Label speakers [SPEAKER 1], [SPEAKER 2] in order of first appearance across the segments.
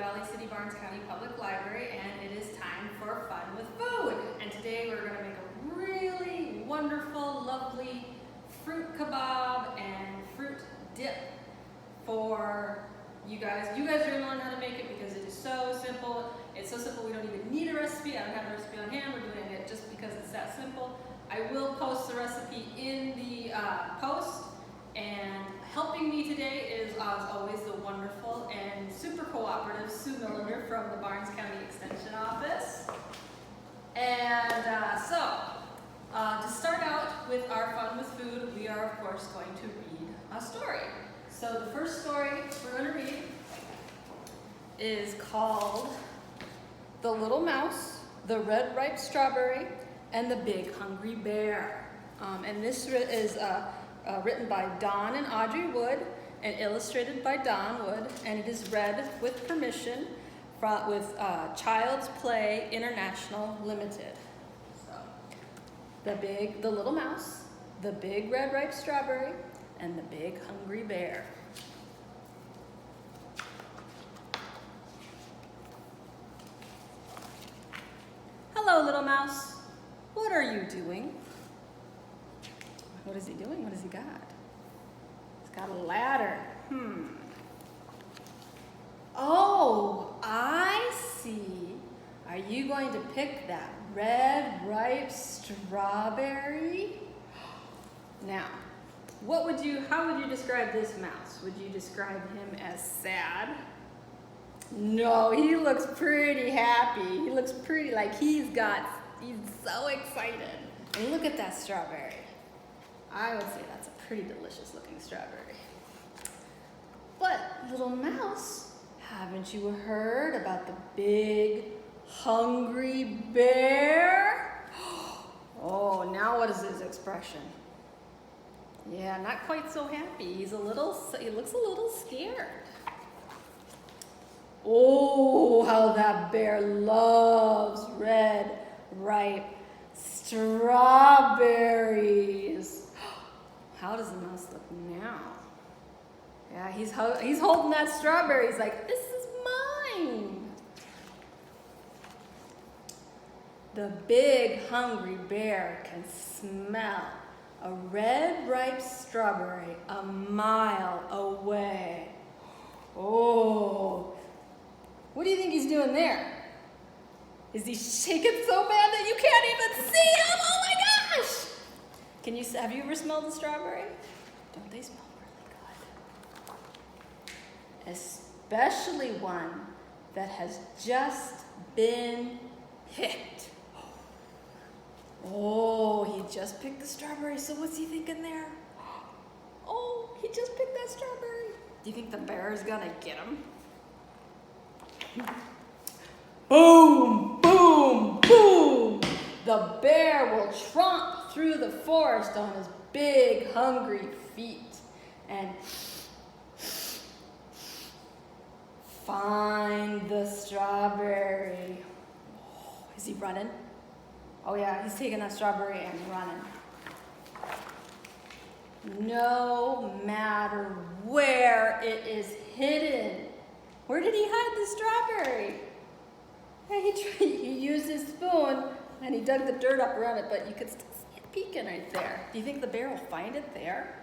[SPEAKER 1] Valley City Barnes County Public Library, and it is time for Fun with Food. And today we're going to make a really wonderful, lovely fruit kebab and fruit dip for you guys. You guys are going to learn how to make it because it is so simple. It's so simple we don't even need a recipe. I don't have a recipe on hand. We're doing it just because it's that simple. I will post the recipe in the post. And helping me today is, as always, the wonderful and super cooperative Sue Millender from the Barnes County Extension office. And to start out with our Fun with Food, we are, of course, going to read a story. So the first story we're going to read is called The Little Mouse, the Red Ripe Strawberry, and the Big Hungry Bear. And this is written by Don and Audrey Wood and illustrated by Don Wood, and it is read with permission with Child's Play International Limited. So, the Little Mouse, the Big Red Ripe Strawberry, and the Big Hungry Bear. Hello, Little Mouse. What are you doing? What is he doing? What has he got? He's got a ladder. Oh, I see. Are you going to pick that red, ripe strawberry? Now, how would you describe this mouse? Would you describe him as sad? No, he looks pretty happy. He looks pretty like he's so excited. And look at that strawberry. I would say that's a pretty delicious looking strawberry. But, little mouse, haven't you heard about the big hungry bear? Oh, now what is his expression? Yeah, not quite so happy. He looks a little scared. Oh, how that bear loves red, ripe strawberries. How does the mouse look now? Yeah, he's holding that strawberry. He's like, this is mine. The big hungry bear can smell a red ripe strawberry a mile away. Oh, what do you think he's doing there? Is he shaking so bad that you can't even see him? Oh my gosh! Have you ever smelled a strawberry? Don't they smell really good? Especially one that has just been picked. Oh, he just picked the strawberry, so what's he thinking there? Oh, he just picked that strawberry. Do you think the bear is gonna get him? Boom, boom, boom! The bear will tromp through the forest on his big, hungry feet and find the strawberry. Oh, is he running? Oh yeah, he's taking that strawberry and running. No matter where it is hidden. Where did he hide the strawberry? He used his spoon and he dug the dirt up around it, but you could still see it peeking right there. Do you think the bear will find it there?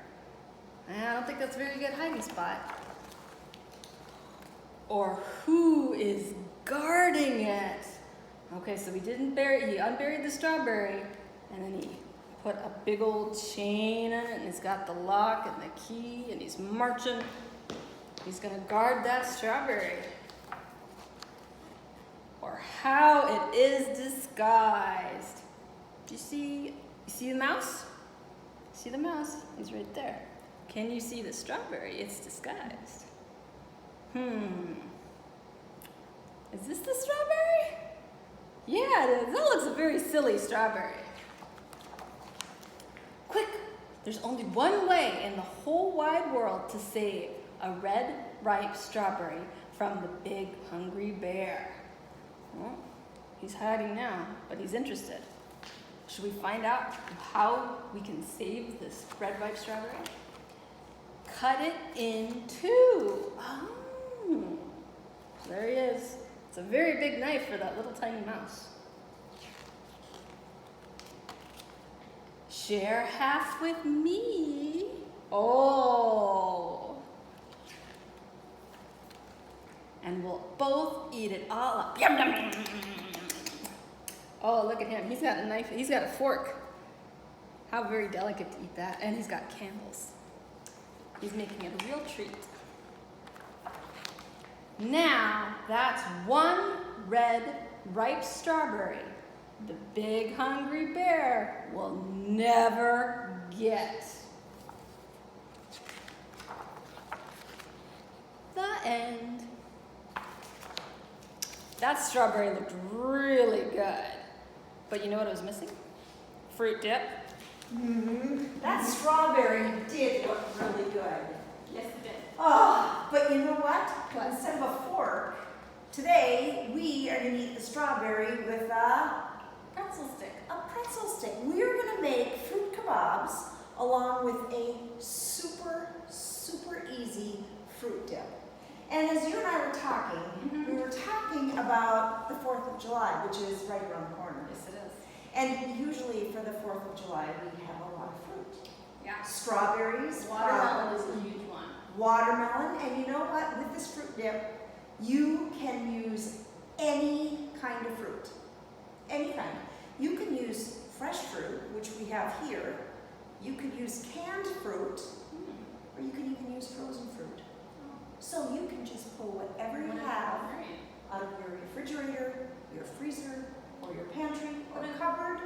[SPEAKER 1] I don't think that's a very good hiding spot. Or who is guarding it? Okay, so he unburied the strawberry, and then he put a big old chain in it, and he's got the lock and the key, and he's marching. He's gonna guard that strawberry. Or how it is disguised. Do you see the mouse? See the mouse? He's right there. Can you see the strawberry? It's disguised. Is this the strawberry? Yeah, it is. That looks a very silly strawberry. Quick, there's only one way in the whole wide world to save a red, ripe strawberry from the big, hungry bear. Well, he's hiding now, but he's interested. Should we find out how we can save this red, ripe strawberry? Cut it in two. Oh. There he is. It's a very big knife for that little tiny mouse. Share half with me. Oh. And we'll both eat it all up. Yum, yum, yum. Oh, look at him. He's got a knife. He's got a fork. How very delicate to eat that. And he's got candles. He's making it a real treat. Now, that's one red, ripe strawberry the big hungry bear will never get. The end. That strawberry looked really good. But you know what it was missing? Fruit dip.
[SPEAKER 2] That strawberry did look really good.
[SPEAKER 1] Yes, it did.
[SPEAKER 2] Oh, but you know what? Instead of a fork, today we are going to eat the strawberry with a
[SPEAKER 1] Pretzel stick.
[SPEAKER 2] pretzel stick. We are going to make fruit kebabs along with a super, super easy fruit dip. And as you and I were talking, we were talking about the 4th of July, which is right around the corner.
[SPEAKER 1] Yes, it is.
[SPEAKER 2] And usually for the 4th of July, we have a lot of fruit.
[SPEAKER 1] Yeah.
[SPEAKER 2] Strawberries.
[SPEAKER 1] Watermelon is a huge one.
[SPEAKER 2] Watermelon, and you know what? With this fruit dip, you can use any kind of fruit. Any kind. You can use fresh fruit, which we have here. You could use canned fruit, or you can even use frozen fruit. So you can just pull whatever you have out of your refrigerator, your freezer, or your pantry, or cupboard.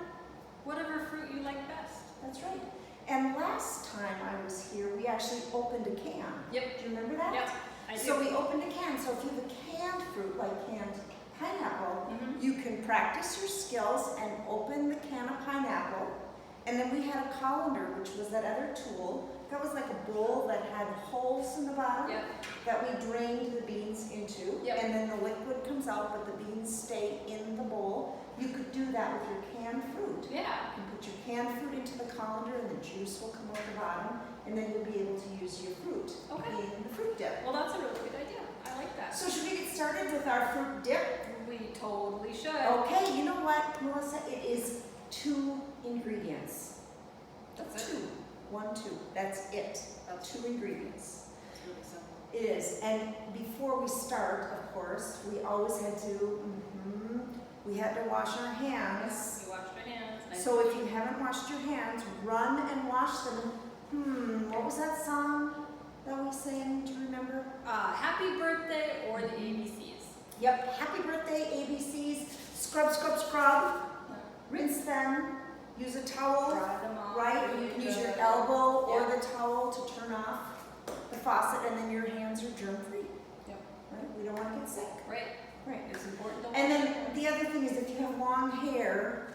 [SPEAKER 1] Whatever fruit you like best.
[SPEAKER 2] That's right. And last time I was here, we actually opened a can.
[SPEAKER 1] Yep.
[SPEAKER 2] Do you remember that?
[SPEAKER 1] Yep, I do.
[SPEAKER 2] So we opened a can. So if you have a canned fruit, like canned pineapple, you can practice your skills and open the can of pineapple. And then we had a colander, which was that other tool. That was like a bowl that had holes in the bottom that we drained the beans into. And then the liquid comes out, but the beans stay in the bowl. You could do that with your canned fruit.
[SPEAKER 1] Yeah.
[SPEAKER 2] You can put your canned fruit into the colander and the juice will come out the bottom, and then you'll be able to use your fruit in the fruit dip.
[SPEAKER 1] Well, that's a really good idea. I like that.
[SPEAKER 2] So should we get started with our fruit dip?
[SPEAKER 1] We totally should.
[SPEAKER 2] Okay, you know what, Melissa? It is 2 ingredients.
[SPEAKER 1] That's
[SPEAKER 2] Two.
[SPEAKER 1] it.
[SPEAKER 2] 1, 2. That's it. 2 ingredients.
[SPEAKER 1] It's really simple.
[SPEAKER 2] It is. And before we start, of course, we always had to, we had to wash our hands.
[SPEAKER 1] We washed our hands.
[SPEAKER 2] So if you haven't washed your hands, run and wash them. What was that song that we sang? Do you remember?
[SPEAKER 1] Happy birthday or the ABCs.
[SPEAKER 2] Yep. Happy birthday, ABCs. Scrub, scrub, scrub. Rinse them. Use a towel.
[SPEAKER 1] Dry them off.
[SPEAKER 2] Right? You can use your elbow or the towel to turn off the faucet, and then your hands are germ-free.
[SPEAKER 1] Yep.
[SPEAKER 2] Right? We don't want to get sick.
[SPEAKER 1] Right.
[SPEAKER 2] Right.
[SPEAKER 1] It's important to wash
[SPEAKER 2] And then
[SPEAKER 1] your hands.
[SPEAKER 2] the other thing is, if you have long hair,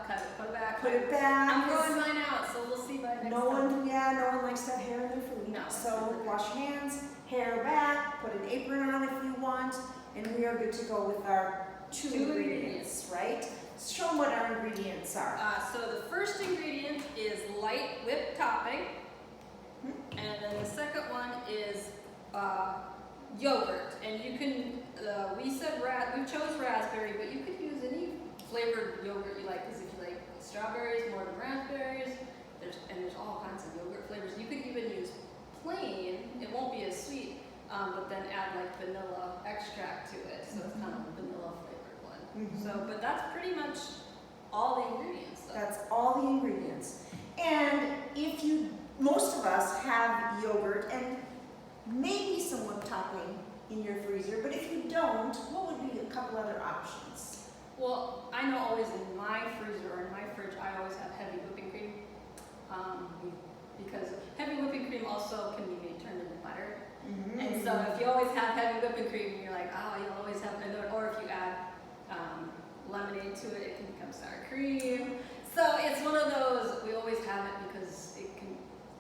[SPEAKER 1] Cut it. Put it back.
[SPEAKER 2] put it back.
[SPEAKER 1] I'm growing mine out, so we'll see by next
[SPEAKER 2] No
[SPEAKER 1] time.
[SPEAKER 2] one likes to have hair in their food.
[SPEAKER 1] No.
[SPEAKER 2] So wash your hands, hair back, put an apron on if you want, and we are good to go with our 2 ingredients, right? Show them what our ingredients are.
[SPEAKER 1] So the first ingredient is light whipped topping, and then the second one is yogurt. And you can, we chose raspberry, but you could use any flavored yogurt you like, because if you like strawberries more than raspberries, there's all kinds of yogurt flavors. You could even use plain, it won't be as sweet, but then add like vanilla extract to it, so it's kind of a vanilla flavored one. So, but that's pretty much all the ingredients though.
[SPEAKER 2] That's all the ingredients. And if most of us have yogurt and maybe some whipped topping in your freezer, but if you don't, what would be a couple other options?
[SPEAKER 1] Well, I know always in my freezer or in my fridge, I always have heavy whipping cream. Because heavy whipping cream also can be turned into butter. And so if you always have heavy whipping cream, you're like, oh, you'll always have another, or if you add lemonade to it, it can become sour cream. So it's one of those, we always have it because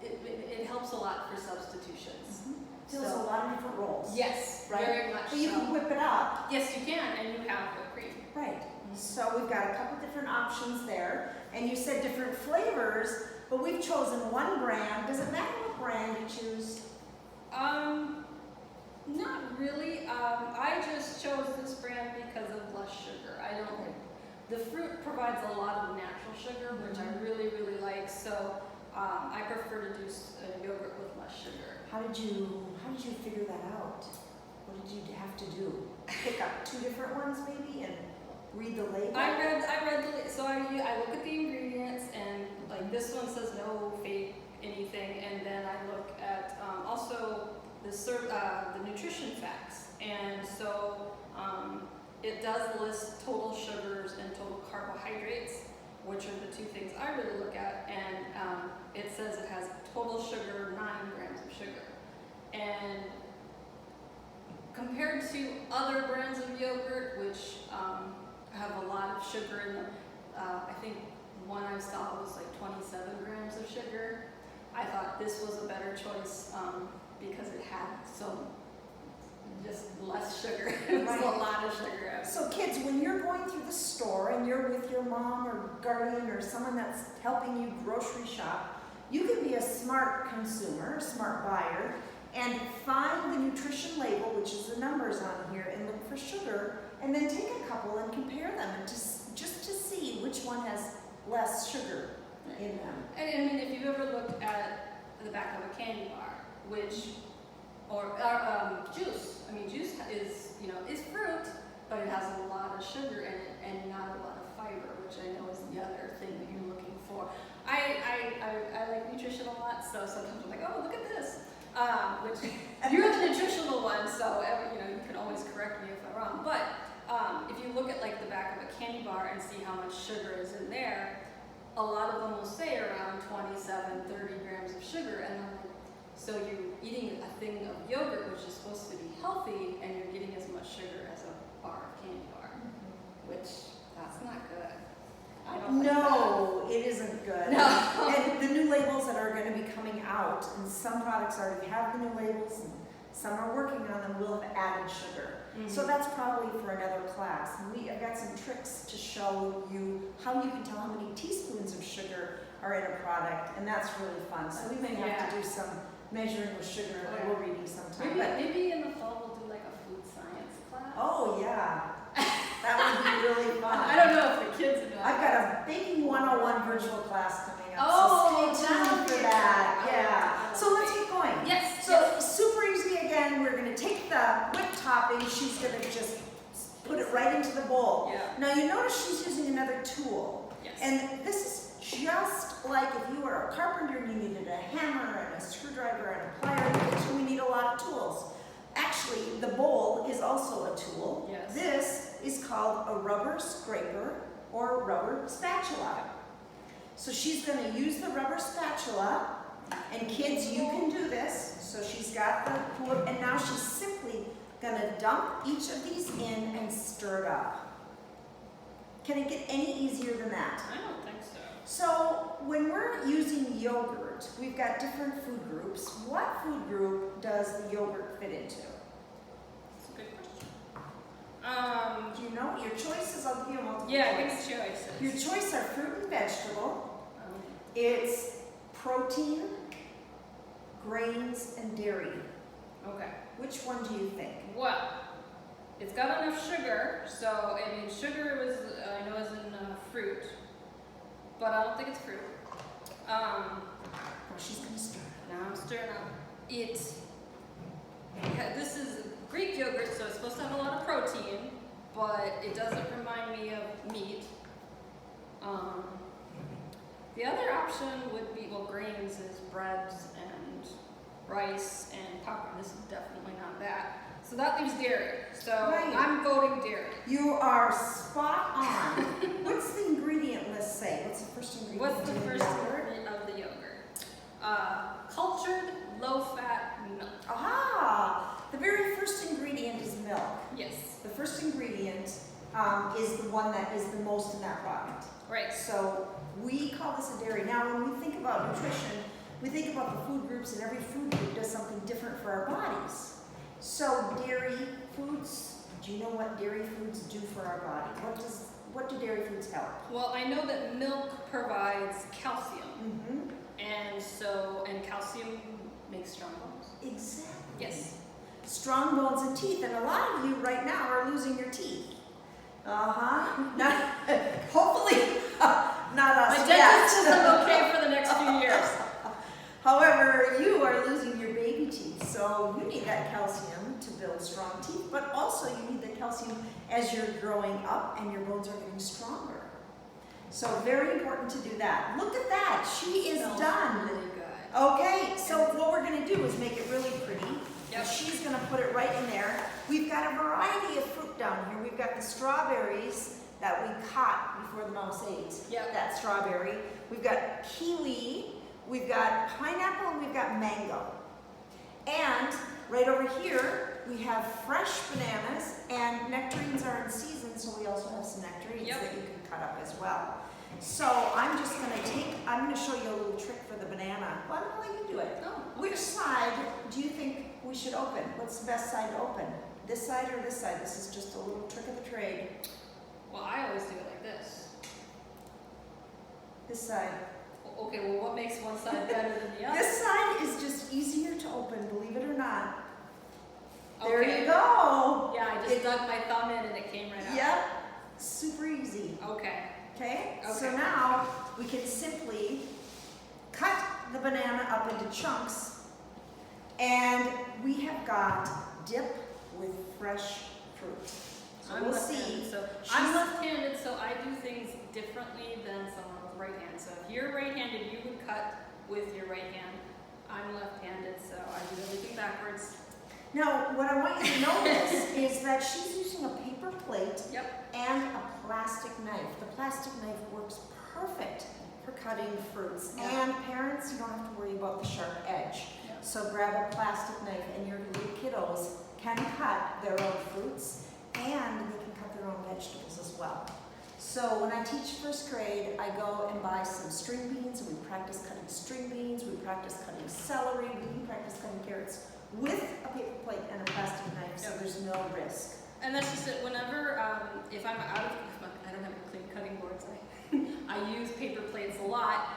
[SPEAKER 1] it helps a lot for substitutions.
[SPEAKER 2] Fills a lot of different roles.
[SPEAKER 1] Yes,
[SPEAKER 2] right?
[SPEAKER 1] very much
[SPEAKER 2] But you
[SPEAKER 1] so.
[SPEAKER 2] can whip it up.
[SPEAKER 1] Yes, you can, and you have whipped cream.
[SPEAKER 2] Right. So we've got a couple different options there. And you said different flavors, but we've chosen one brand. Does it matter what brand you choose?
[SPEAKER 1] Not really. prefer to do yogurt with less sugar.
[SPEAKER 2] How did you figure that out? What did you have to do? Pick up 2 different ones maybe and read the label?
[SPEAKER 1] I read the, so I look at the ingredients, and like this one says no fake anything, and then I look at also the nutrition facts, and so it does list total sugars and total carbohydrates, which are the 2 things I really look at, and it says it has total sugar, 9 grams of sugar, and compared to other brands of yogurt, which have a lot of sugar in them, I think one I saw was like 27 grams of sugar. I thought this was a better choice because it had just less sugar. It was a lot of sugar.
[SPEAKER 2] So kids, when you're going through the store and you're with your mom or guardian or someone that's helping you grocery shop, you can be a smart consumer, a smart buyer, and find the nutrition label, which is the numbers on here, and look for sugar, and then take a couple and compare them, and just to see which one has less sugar in them.
[SPEAKER 1] And I mean, if you've ever looked at the back of a candy bar, or juice. I mean, juice is fruit, but it has a lot of sugar in it and not a lot of fiber, which I know is the other thing that you're looking for. I like nutrition a lot, so sometimes I'm like, oh, look at this. Which you're the nutritional one, so you can always correct me if I'm wrong. But if you look at like the back of a candy bar and see how much sugar is in there, a lot of them will say around 27, 30 grams of sugar, and I'm like, so you're eating a thing of yogurt, which is supposed to be healthy, and you're getting as much sugar as a bar of candy bar, which that's not good. I don't
[SPEAKER 2] No, it isn't good.
[SPEAKER 1] No.
[SPEAKER 2] And the new labels that are going to be coming out, and some products already have the new labels, and some are working on them, will have added sugar. So that's probably for another class. And I've got some tricks to show you how you can tell how many teaspoons of sugar are in a product, and that's really fun. So we may have to do some measuring with sugar and a little reading sometime.
[SPEAKER 1] Maybe in the fall we'll do like a food science class.
[SPEAKER 2] Oh yeah, that would be really fun.
[SPEAKER 1] I don't know if the kids would know.
[SPEAKER 2] I've got a Baking 101 virtual class coming up,
[SPEAKER 1] Oh,
[SPEAKER 2] so stay tuned for that. Yeah. So let's get going.
[SPEAKER 1] Yes.
[SPEAKER 2] So super easy again. We're going to take the whipped topping. She's going to just put it right into the bowl.
[SPEAKER 1] Yeah.
[SPEAKER 2] Now you notice she's using another tool.
[SPEAKER 1] Yes.
[SPEAKER 2] And this is just like if you were a carpenter and you needed a hammer and a screwdriver and a plier, so we need a lot of tools. Actually, the bowl is also a tool.
[SPEAKER 1] Yes.
[SPEAKER 2] This is called a rubber scraper or rubber spatula. So she's going to use the rubber spatula, and kids, you can do this. So she's got the cool, and now she's simply going to dump each of these in and stir it up. Can it get any easier than that?
[SPEAKER 1] I don't think so.
[SPEAKER 2] So when we're using yogurt, we've got different food groups. What food group does the yogurt fit into?
[SPEAKER 1] That's a good question.
[SPEAKER 2] Do you know? Your choices, I'll give you multiple
[SPEAKER 1] Yeah, give
[SPEAKER 2] choice.
[SPEAKER 1] me choices.
[SPEAKER 2] Your choice are fruit and vegetable. It's protein, grains, and dairy.
[SPEAKER 1] Okay.
[SPEAKER 2] Which one do you think?
[SPEAKER 1] Well, it's got enough sugar, so I mean, sugar I know is in fruit, but I don't think it's fruit.
[SPEAKER 2] Oh, she's gonna stir.
[SPEAKER 1] Now I'm stirring up. This is Greek yogurt, so it's supposed to have a lot of protein, but it doesn't remind me of meat. The other option would be, well, grains is breads and rice and popcorn. This is definitely not that. So that leaves dairy. So
[SPEAKER 2] Right.
[SPEAKER 1] I'm voting dairy.
[SPEAKER 2] You are spot on. What's the ingredient list say? What's the first ingredient?
[SPEAKER 1] What's the
[SPEAKER 2] in
[SPEAKER 1] first
[SPEAKER 2] yogurt?
[SPEAKER 1] ingredient of the yogurt? Cultured low-fat milk.
[SPEAKER 2] Aha! The very first ingredient is milk.
[SPEAKER 1] Yes.
[SPEAKER 2] The first ingredient is the one that is the most in that product.
[SPEAKER 1] Right.
[SPEAKER 2] So we call this a dairy. Now when we think about nutrition, we think about the food groups, and every food group does something different for our bodies. So dairy foods, do you know what dairy foods do for our body? What do dairy foods help?
[SPEAKER 1] Well, I know that milk provides calcium,
[SPEAKER 2] Mm-hmm.
[SPEAKER 1] and calcium makes strong bones.
[SPEAKER 2] Exactly.
[SPEAKER 1] Yes.
[SPEAKER 2] Strong bones and teeth, and a lot of you right now are losing your teeth. Not, hopefully, not us
[SPEAKER 1] My
[SPEAKER 2] yet.
[SPEAKER 1] dentist says I'm okay for the next few years.
[SPEAKER 2] However, you are losing your baby teeth, so you need that calcium to build strong teeth, but also you need the calcium as you're growing up and your bones are getting stronger. So very important to do that. Look at that, she is done.
[SPEAKER 1] Really good.
[SPEAKER 2] Okay, so what we're gonna do is make it really pretty.
[SPEAKER 1] Yep.
[SPEAKER 2] She's gonna put it right in there. We've got a variety of fruit down here. We've got the strawberries that we caught before the mouse ate.
[SPEAKER 1] Yep.
[SPEAKER 2] That strawberry. We've got kiwi, we've got pineapple, and we've got mango. And right over here, we have fresh bananas, and nectarines are in season, so we also have some nectarines that you can cut up as well. So I'm just gonna show you a little trick for the banana. Well, I'm gonna let you do it.
[SPEAKER 1] Oh, okay.
[SPEAKER 2] Which side do you think we should open? What's the best side to open? This side or this side? This is just a little trick of the trade.
[SPEAKER 1] Well, I always do it like this.
[SPEAKER 2] This side.
[SPEAKER 1] Okay, well, what makes one side better than the other?
[SPEAKER 2] This side is just easier to open, believe it or not. There
[SPEAKER 1] Okay.
[SPEAKER 2] you go.
[SPEAKER 1] Yeah, I just dug my thumb in and it came right out.
[SPEAKER 2] Yep, super easy.
[SPEAKER 1] Okay.
[SPEAKER 2] Okay, so
[SPEAKER 1] Okay.
[SPEAKER 2] now we can simply cut the banana up into chunks, and we have got dip with fresh fruit. So
[SPEAKER 1] I'm
[SPEAKER 2] we'll
[SPEAKER 1] left-handed,
[SPEAKER 2] see.
[SPEAKER 1] so I'm left-handed, so I do things differently than someone with right hand. So if you're right-handed, you would cut with your right hand. I'm left-handed, so I do everything backwards.
[SPEAKER 2] Now, what I want you to notice is that she's using a paper plate and a plastic knife. The plastic knife works perfect for cutting fruits. And parents, you don't have to worry about the sharp edge. So grab a plastic knife and your little kiddos can cut their own fruits and they can cut their own vegetables as well. So when I teach first grade, I go and buy some string beans and we practice cutting string beans, we practice cutting celery, we even practice cutting carrots with a paper plate and a plastic knife, so there's no risk.
[SPEAKER 1] And that's just it. Whenever, if I'm out of, I don't have clean cutting boards, I use paper plates a lot.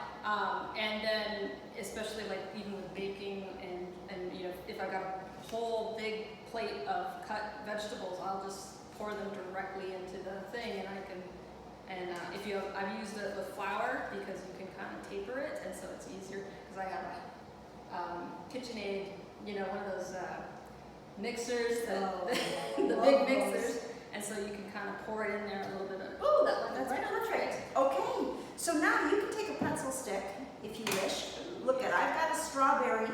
[SPEAKER 1] And then, especially like even with baking and you know, if I've got a whole big plate of cut vegetables, I'll just pour them directly into the thing, and I can. And if you have, I've used it with flour because you can kind of taper it, and so it's easier. Because I have a KitchenAid, you know, one of those mixers, the big mixers, and so you can kind of pour it in there a little bit of. Oh, that's right
[SPEAKER 2] perfect. Okay, so now you can take a pretzel stick if you wish. Look at, I've got a strawberry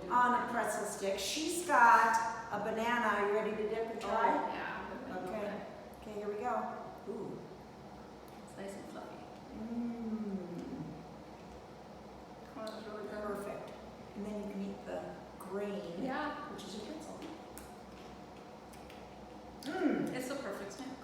[SPEAKER 2] on a pretzel stick. She's got a banana. Are you ready to dip and try?
[SPEAKER 1] Oh, yeah.
[SPEAKER 2] Okay. Okay, here we go. Ooh.
[SPEAKER 1] It's nice and fluffy.
[SPEAKER 2] Oh, that's really perfect. And then you can eat the grain, which is a pretzel.
[SPEAKER 1] It's a perfect snack.